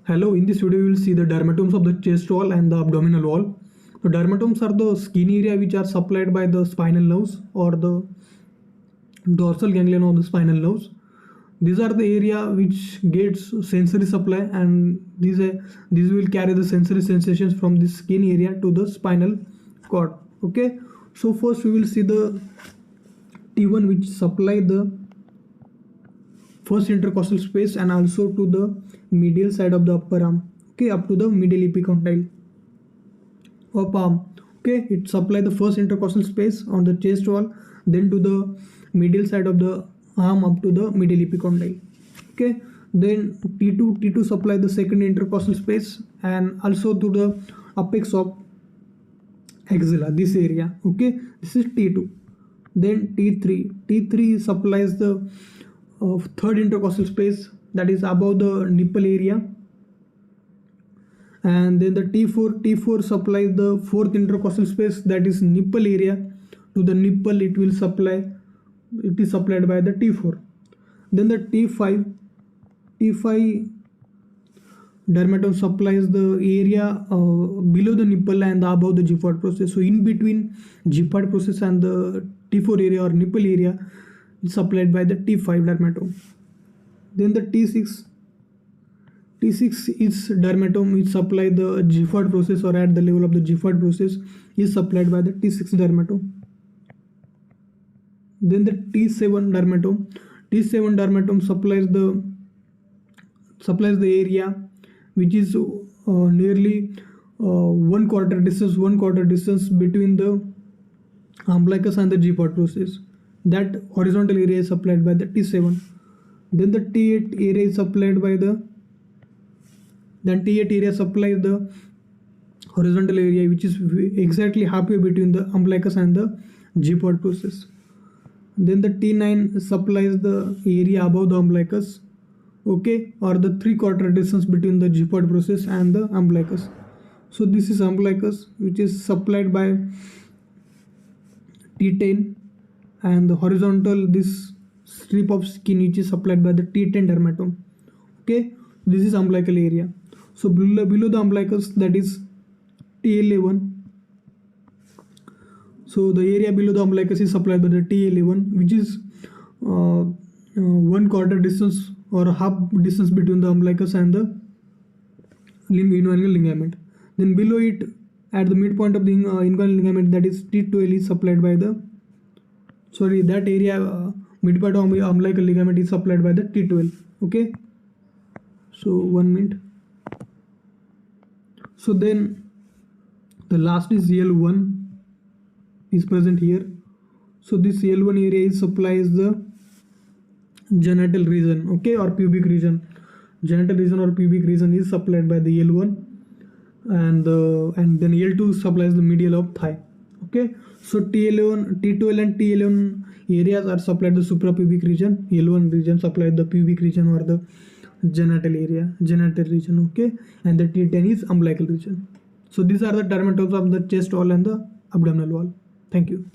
Hello, in this video you will see the dermatomes of the chest wall and the abdominal wall. The dermatomes are the skin area which are supplied by the spinal nerves or the dorsal ganglion of the spinal nerves. These are the area which gets sensory supply, and these will carry the sensory sensations from the skin area to the spinal cord. Okay, so first we will see the T1 which supply the first intercostal space and also to the medial side of the upper arm, okay, up to the medial epicondyle of arm. Okay, it supply the first intercostal space on the chest wall, then to the medial side of the arm up to the medial epicondyle. Okay, then T2 supply the second intercostal space and also to the apex of axilla, this area. Okay, this is T2. Then T3 supplies the third intercostal space, that is above the nipple area. And then the T4 supplies the fourth intercostal space, that is nipple area. To the nipple it is supplied by the T4. Then the T5 dermatome supplies the area below the nipple and above the Gifford process. So in between Gifford process and the T4 area or nipple area is supplied by the T5 dermatome. Then the T6 is dermatome which supply the Gifford process or at the level of the Gifford process is supplied by the T6 dermatome. Then the T7 dermatome supplies the area which is nearly 1/4 distance between the umbilicus and the Gifford process. That horizontal area is supplied by the T7. Then the T8 area is supplied by the supplies the horizontal area which is exactly halfway between the umbilicus and the Gifford process. Then the T9 supplies the area above the umbilicus, okay, or the 3/4 distance between the Gifford process and the umbilicus. So this is umbilicus which is supplied by T10, and the horizontal this strip of skin which is supplied by the T10 dermatome. Okay, this is umbilical area. So below the umbilicus, that is T11. So the area below the umbilicus is supplied by the T11, which is 1/4 distance or half distance between the umbilicus and the inguinal ligament. Then below it, at the midpoint of the inguinal ligament, that is T12 is supplied by the that area midpoint of umbilical ligament is supplied by the T12. Okay, so 1 minute. So then the last is L1 is present here. So this L1 area supplies the genital region, okay, or pubic region. Genital region or pubic region is supplied by the L1, and then L2 supplies the medial of thigh. Okay, so T12 and T11 areas are supplied the suprapubic region. L1 region supplied the pubic region or the genital region, okay, and the T10 is umbilical region. So these are the dermatomes of the chest wall and the abdominal wall. Thank you.